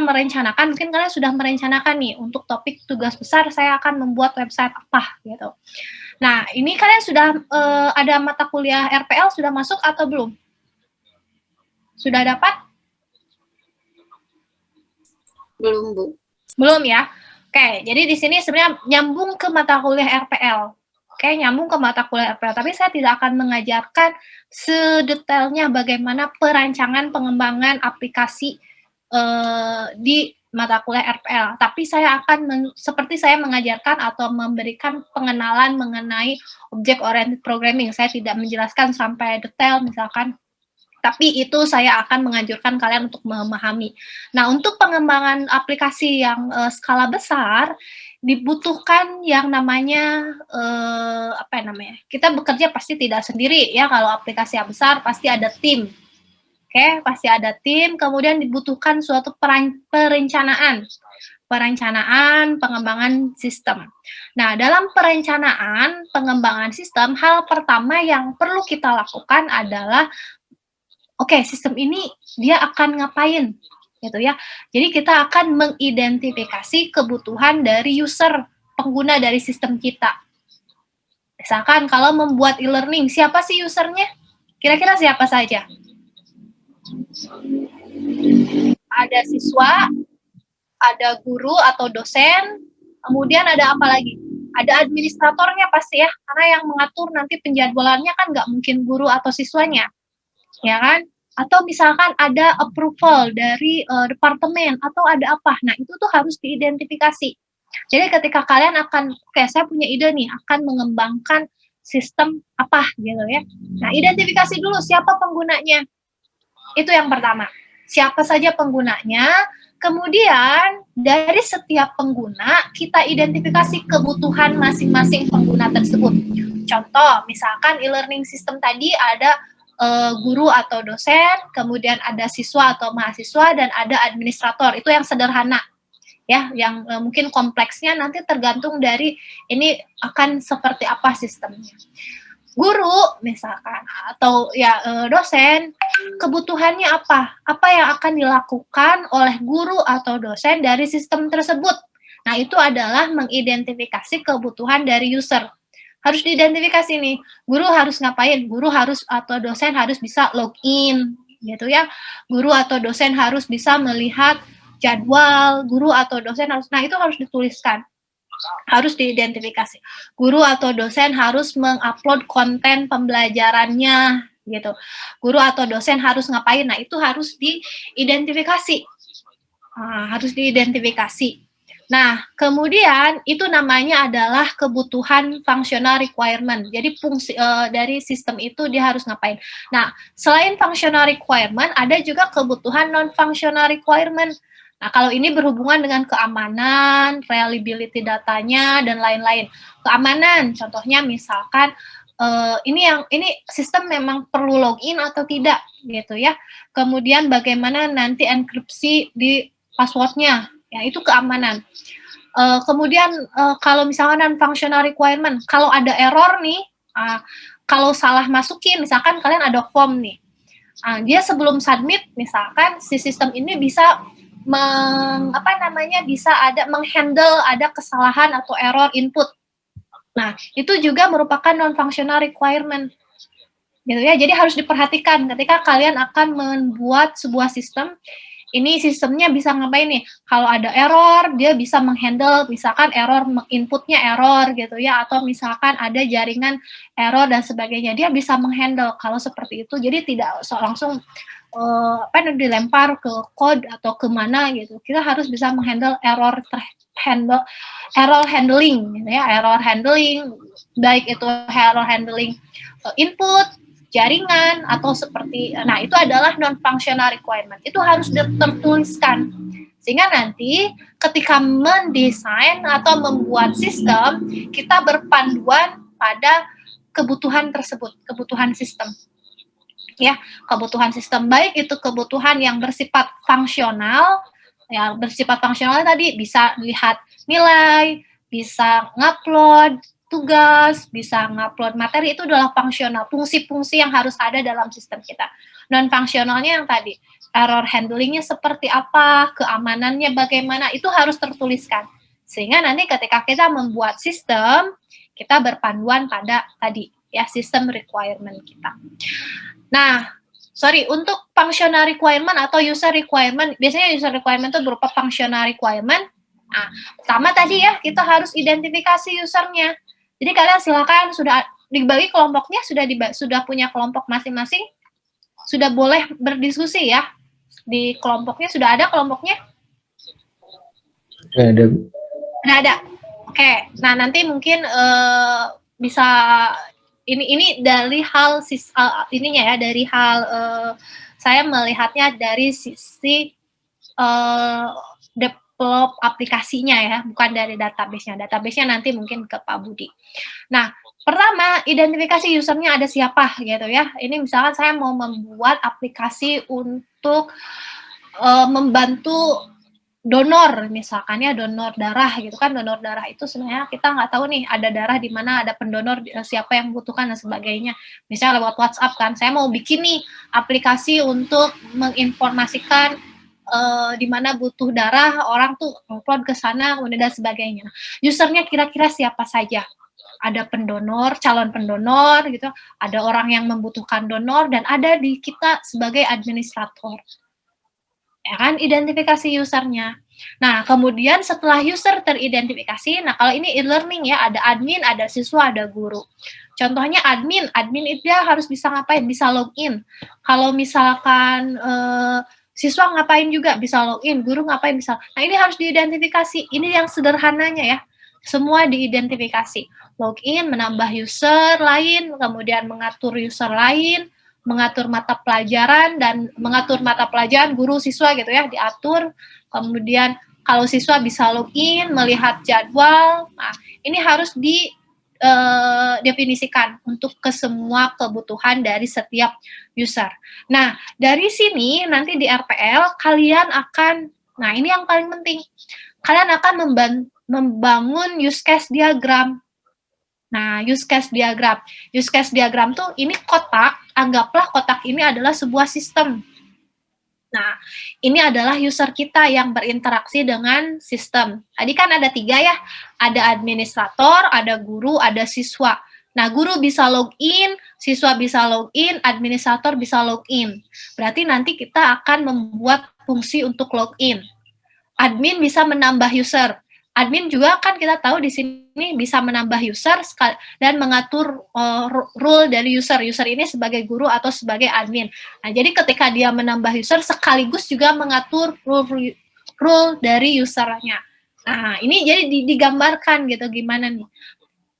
merencanakan, mungkin kalian sudah merencanakan nih, untuk topik tugas besar saya akan membuat website apa, gitu. Nah, ini kalian sudah ada mata kuliah RPL sudah masuk atau belum? Sudah dapat? Belum, Bu. Belum ya? Oke, jadi di sini sebenarnya nyambung ke mata kuliah RPL. Oke, nyambung ke mata kuliah RPL, tapi saya tidak akan mengajarkan sedetailnya bagaimana perancangan pengembangan aplikasi di mata kuliah RPL. Tapi saya akan seperti saya mengajarkan atau memberikan pengenalan mengenai object oriented programming. Saya tidak menjelaskan sampai detail misalkan, tapi itu saya akan menganjurkan kalian untuk memahami. Nah, untuk pengembangan aplikasi yang skala besar, dibutuhkan yang namanya, kita bekerja pasti tidak sendiri ya, kalau aplikasi yang besar pasti ada tim. Oke, pasti ada tim, kemudian dibutuhkan suatu perencanaan, pengembangan sistem. Nah, dalam perencanaan, pengembangan sistem, hal pertama yang perlu kita lakukan adalah oke, sistem ini dia akan ngapain, gitu ya. Jadi kita akan mengidentifikasi kebutuhan dari user, pengguna dari sistem kita. Misalkan kalau membuat e-learning, siapa sih usernya? Kira-kira siapa saja? Ada siswa, ada guru atau dosen, kemudian ada apa lagi? Ada administratornya pasti ya, karena yang mengatur nanti penjadwalannya kan nggak mungkin guru atau siswanya. Ya kan? Atau misalkan ada approval dari departemen atau ada apa. Nah, itu tuh harus diidentifikasi. Jadi ketika kalian akan, oke, saya punya ide nih, akan mengembangkan sistem apa gitu ya. Nah, identifikasi dulu siapa penggunanya. Itu yang pertama. Siapa saja penggunanya, kemudian dari setiap pengguna kita identifikasi kebutuhan masing-masing pengguna tersebut. Contoh, misalkan e-learning system tadi ada guru atau dosen, kemudian ada siswa atau mahasiswa, dan ada administrator. Itu yang sederhana. Ya, yang mungkin kompleksnya nanti tergantung dari ini akan seperti apa sistemnya. Guru misalkan atau ya dosen, kebutuhannya apa? Apa yang akan dilakukan oleh guru atau dosen dari sistem tersebut? Nah, itu adalah mengidentifikasi kebutuhan dari user. Harus diidentifikasi nih, guru harus ngapain? Guru harus atau dosen harus bisa login, gitu ya. Guru atau dosen harus bisa melihat jadwal, guru atau dosen harus, nah itu harus dituliskan, harus diidentifikasi. Guru atau dosen harus mengupload konten pembelajarannya, gitu. Guru atau dosen harus ngapain? Nah itu harus diidentifikasi, harus diidentifikasi. Nah, kemudian itu namanya adalah kebutuhan functional requirement. Jadi fungsi dari sistem itu dia harus ngapain. Nah, selain functional requirement, ada juga kebutuhan non-functional requirement. Nah, kalau ini berhubungan dengan keamanan, reliability datanya, dan lain-lain. Keamanan, contohnya misalkan ini sistem memang perlu login atau tidak, gitu ya. Kemudian bagaimana nanti enkripsi di passwordnya. Ya, itu keamanan. Kemudian kalau misalkan non-functional requirement, kalau ada error nih, kalau salah masukin, misalkan kalian ada form nih, dia sebelum submit, misalkan si sistem ini bisa bisa menghandle ada kesalahan atau error input. Nah, itu juga merupakan non-functional requirement. Gitu ya, jadi harus diperhatikan ketika kalian akan membuat sebuah sistem. Ini sistemnya bisa ngapain nih? Kalau ada error, dia bisa menghandle, misalkan error, inputnya error gitu ya, atau misalkan ada jaringan error dan sebagainya, dia bisa menghandle kalau seperti itu. Jadi tidak langsung dilempar ke code atau kemana gitu. Kita harus bisa menghandle error handling gitu ya, error handling, baik itu error handling input, jaringan, atau seperti, nah itu adalah non-functional requirement. Itu harus tertuliskan. Sehingga nanti ketika mendesain atau membuat sistem, kita berpanduan pada kebutuhan tersebut, kebutuhan sistem. Ya, kebutuhan sistem, baik itu kebutuhan yang bersifat fungsional, yang bersifat fungsional tadi bisa lihat nilai, bisa ngupload tugas, bisa ngupload materi, itu adalah fungsional, fungsi-fungsi yang harus ada dalam sistem kita. Non-fungsionalnya yang tadi, error handlingnya seperti apa, keamanannya bagaimana, itu harus tertuliskan. Sehingga nanti ketika kita membuat sistem, kita berpanduan pada tadi, ya, sistem requirement kita. Nah, untuk functional requirement atau user requirement, biasanya user requirement itu berupa functional requirement. Nah, pertama tadi ya, kita harus identifikasi usernya. Jadi kalian silakan sudah dibagi kelompoknya, sudah punya kelompok masing-masing, sudah boleh berdiskusi ya. Di kelompoknya sudah ada kelompoknya? Ada. Ada. Oke. Nah, nanti mungkin bisa ini dari hal ininya ya, dari hal saya melihatnya dari sisi develop aplikasinya ya, bukan dari database-nya. Database-nya nanti mungkin ke Pak Budi. Nah, pertama, identifikasi usernya ada siapa gitu ya. Ini misalkan saya mau membuat aplikasi untuk membantu donor, misalkan ya, donor darah gitu kan. Donor darah itu sebenarnya kita nggak tahu nih ada darah di mana, ada pendonor, siapa yang membutuhkan dan sebagainya. Misalnya lewat WhatsApp kan, saya mau bikin nih aplikasi untuk menginformasikan di mana butuh darah, orang tuh upload ke sana, kemudian dan sebagainya. Usernya kira-kira siapa saja? Ada pendonor, calon pendonor gitu, ada orang yang membutuhkan donor, dan ada di kita sebagai administrator. Ya kan, identifikasi usernya. Nah, kemudian setelah user teridentifikasi, nah kalau ini e-learning ya, ada admin, ada siswa, ada guru. Contohnya admin itu dia harus bisa ngapain? Bisa login. Kalau misalkan siswa ngapain juga bisa login, guru ngapain bisa. Nah, ini harus diidentifikasi. Ini yang sederhananya ya. Semua diidentifikasi. Login, menambah user lain, kemudian mengatur user lain, mengatur mata pelajaran, dan mengatur mata pelajaran guru siswa gitu ya, diatur. Kemudian kalau siswa bisa login, melihat jadwal. Nah, ini harus definisikan untuk ke semua kebutuhan dari setiap user. Nah, dari sini nanti di RPL kalian akan, nah ini yang paling penting, kalian akan membangun use case diagram. Nah, use case diagram tuh ini kotak, anggaplah kotak ini adalah sebuah sistem. Nah, ini adalah user kita yang berinteraksi dengan sistem. Tadi kan ada 3 ya, ada administrator, ada guru, ada siswa. Nah, guru bisa login, siswa bisa login, administrator bisa login. Berarti nanti kita akan membuat fungsi untuk login. Admin bisa menambah user. Admin juga kan kita tahu di sini bisa menambah user dan mengatur role dari user. User ini sebagai guru atau sebagai admin. Nah, jadi ketika dia menambah user sekaligus juga mengatur role dari usernya. Nah, ini jadi digambarkan gitu gimana nih.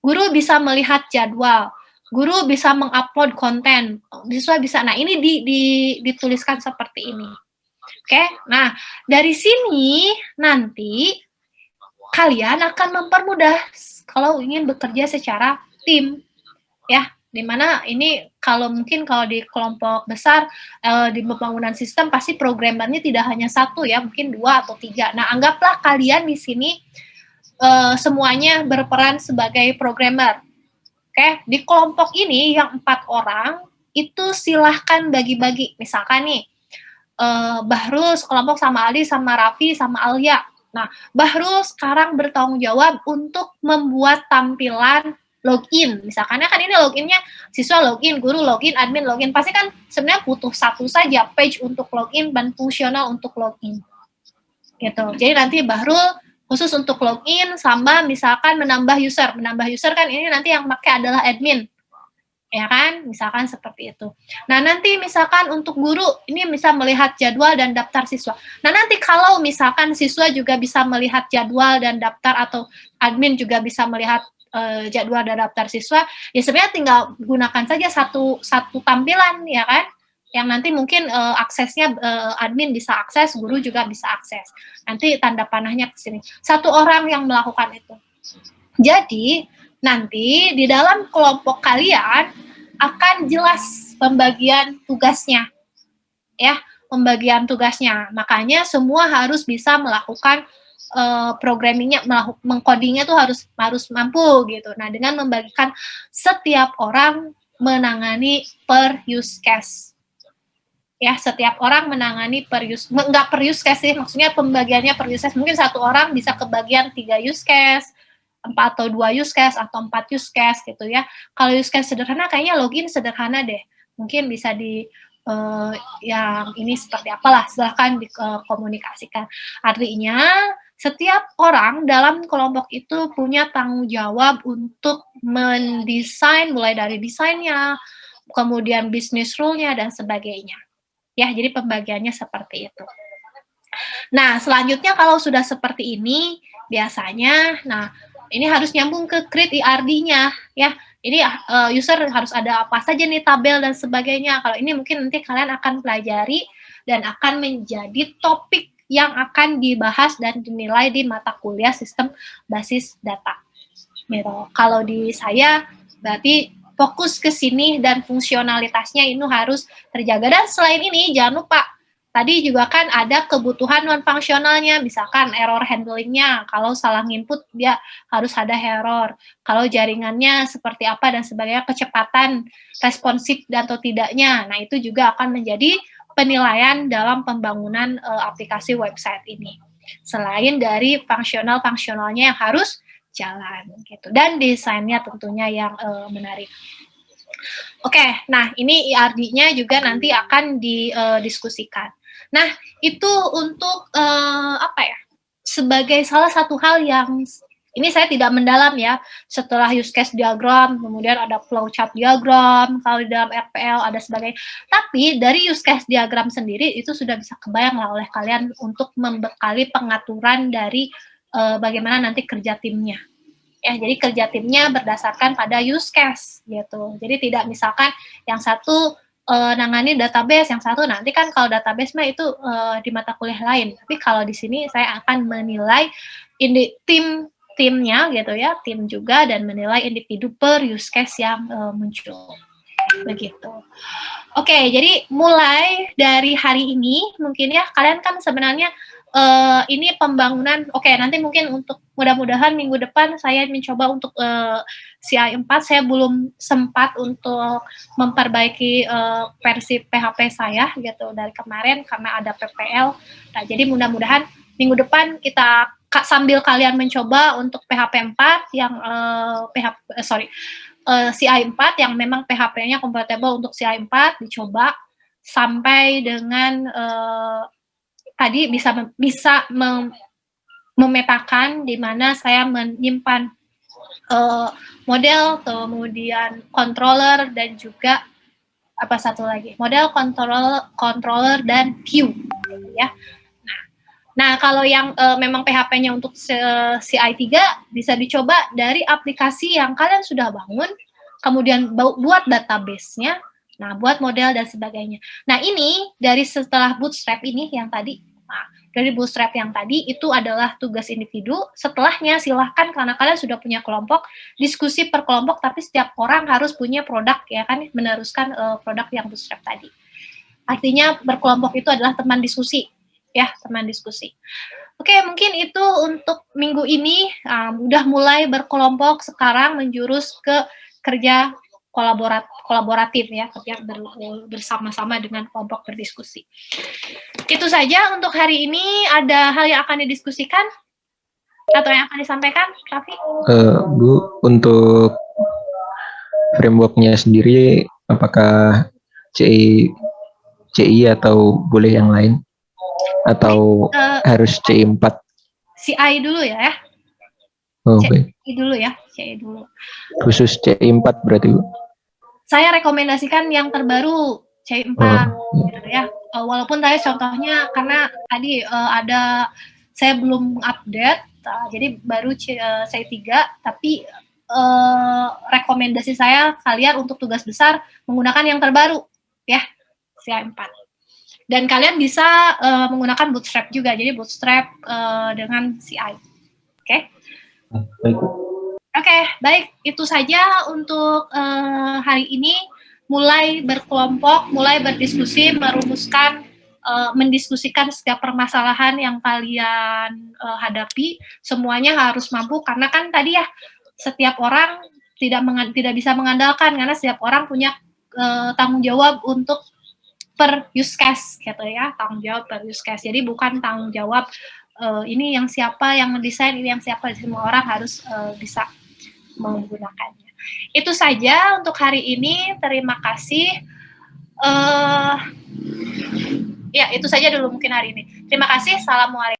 Guru bisa melihat jadwal. Guru bisa mengupload konten. Siswa bisa. Nah, ini dituliskan seperti ini. Oke. Nah, dari sini nanti kalian akan mempermudah kalau ingin bekerja secara tim, ya, dimana ini kalau di kelompok besar di pembangunan sistem pasti programmernya tidak hanya 1 ya, mungkin 2 atau 3. Nah, anggaplah kalian di sini semuanya berperan sebagai programmer. Oke, di kelompok ini yang 4 orang itu silahkan bagi-bagi. Misalkan nih, Bahrul sekelompok sama Aldi, sama Raffi, sama Alia. Nah, Bahrul sekarang bertanggung jawab untuk membuat tampilan login. Misalkan kan ini loginnya siswa login, guru login, admin login. Pasti kan sebenarnya butuh 1 saja page untuk login dan fungsional untuk login. Gitu. Jadi nanti Bahrul khusus untuk login sama misalkan menambah user. Menambah user kan ini nanti yang pakai adalah admin. Ya kan, misalkan seperti itu. Nah, nanti misalkan untuk guru, ini bisa melihat jadwal dan daftar siswa. Nah, nanti kalau misalkan siswa juga bisa melihat jadwal dan daftar, atau admin juga bisa melihat jadwal dan daftar siswa, ya sebenarnya tinggal gunakan saja satu tampilan, ya kan? Yang nanti mungkin aksesnya admin bisa akses, guru juga bisa akses. Nanti tanda panahnya ke sini. 1 orang yang melakukan itu. Jadi, nanti di dalam kelompok kalian akan jelas pembagian tugasnya. Ya, pembagian tugasnya. Makanya semua harus bisa melakukan programmingnya, mengcodingnya tuh harus mampu gitu. Nah, dengan membagikan setiap orang menangani per use case. Ya, setiap orang menangani nggak per use case sih, maksudnya pembagiannya per use case. Mungkin satu orang bisa kebagian 3 use case, 4 atau 2 use case, atau 4 use case gitu ya. Kalau use case sederhana, kayaknya login sederhana deh. Mungkin bisa di yang ini seperti apalah, silahkan dikomunikasikan. Artinya, setiap orang dalam kelompok itu punya tanggung jawab untuk mendesain, mulai dari desainnya, kemudian bisnis rule-nya, dan sebagainya. Ya, jadi pembagiannya seperti itu. Nah, selanjutnya kalau sudah seperti ini, biasanya, nah, ini harus nyambung ke create IRD-nya, ya. Ini user harus ada apa saja nih, tabel dan sebagainya. Kalau ini mungkin nanti kalian akan pelajari dan akan menjadi topik yang akan dibahas dan dinilai di mata kuliah sistem basis data. Gitu. Kalau di saya, berarti fokus ke sini dan fungsionalitasnya itu harus terjaga. Dan selain ini, jangan lupa, tadi juga kan ada kebutuhan non-fungsionalnya, misalkan error handlingnya, kalau salah input dia harus ada error, kalau jaringannya seperti apa dan sebagainya, kecepatan responsif dan atau tidaknya, nah itu juga akan menjadi penilaian dalam pembangunan aplikasi website ini. Selain dari fungsionalnya yang harus jalan gitu, dan desainnya tentunya yang menarik. Oke, nah ini IRD-nya juga nanti akan didiskusikan. Nah, itu untuk apa ya? Sebagai salah satu hal yang ini saya tidak mendalam ya. Setelah use case diagram, kemudian ada flowchart diagram, kalau di dalam RPL ada sebagainya. Tapi dari use case diagram sendiri itu sudah bisa kebayang lah oleh kalian untuk membekali pengaturan dari bagaimana nanti kerja timnya. Ya, jadi kerja timnya berdasarkan pada use case gitu. Jadi tidak misalkan yang satu nangani database, yang satu nanti kan kalau database mah itu di mata kuliah lain. Tapi kalau di sini saya akan menilai timnya gitu ya, tim juga, dan menilai individu per use case yang muncul. Begitu. Oke, jadi mulai dari hari ini mungkin ya kalian kan sebenarnya ini pembangunan, oke, nanti mungkin untuk mudah-mudahan minggu depan saya mencoba untuk CI 4, saya belum sempat untuk memperbaiki versi PHP saya gitu dari kemarin karena ada PPL. Nah, jadi mudah-mudahan minggu depan kita sambil kalian mencoba untuk PHP 4 yang CI 4 yang memang PHP-nya compatible untuk CI 4 dicoba sampai dengan tadi bisa memetakan di mana saya menyimpan model, kemudian controller, dan juga apa satu lagi, model, controller dan view ya. Nah, kalau yang memang PHP-nya untuk CI 3 bisa dicoba dari aplikasi yang kalian sudah bangun, kemudian buat database-nya, nah buat model dan sebagainya. Nah, ini dari setelah bootstrap ini yang tadi, nah, dari bootstrap yang tadi itu adalah tugas individu. Setelahnya silahkan, karena kalian sudah punya kelompok, diskusi per kelompok, tapi setiap orang harus punya produk ya kan, meneruskan produk yang bootstrap tadi. Artinya berkelompok itu adalah teman diskusi. Ya, teman diskusi. Oke, mungkin itu untuk minggu ini. Udah mulai berkelompok, sekarang menjurus ke kerja kolaboratif ya, kerja bersama-sama dengan kelompok berdiskusi. Itu saja untuk hari ini. Ada hal yang akan didiskusikan atau yang akan disampaikan, Raffi? Bu, untuk framework-nya sendiri apakah CI atau boleh yang lain? Atau harus CI 4? CI dulu ya. Baik. CI dulu ya, CI dulu. Khusus CI 4 berarti, Bu? Saya rekomendasikan yang terbaru, CI 4 gitu ya. Walaupun tadi contohnya karena tadi ada saya belum update, jadi baru CI 3, tapi rekomendasi saya kalian untuk tugas besar menggunakan yang terbaru ya, CI 4. Dan kalian bisa menggunakan bootstrap juga, jadi bootstrap dengan CI. Oke? Baik. Oke, baik. Itu saja untuk hari ini. Mulai berkelompok, mulai berdiskusi, merumuskan, mendiskusikan setiap permasalahan yang kalian hadapi. Semuanya harus mampu, karena kan tadi ya, setiap orang tidak bisa mengandalkan, karena setiap orang punya tanggung jawab untuk per use case gitu ya, tanggung jawab per use case. Jadi bukan tanggung jawab ini yang siapa yang mendesain, ini yang siapa, semua orang harus bisa menggunakannya. Itu saja untuk hari ini. Terima kasih. Ya, itu saja dulu mungkin hari ini. Terima kasih. Assalamualaikum.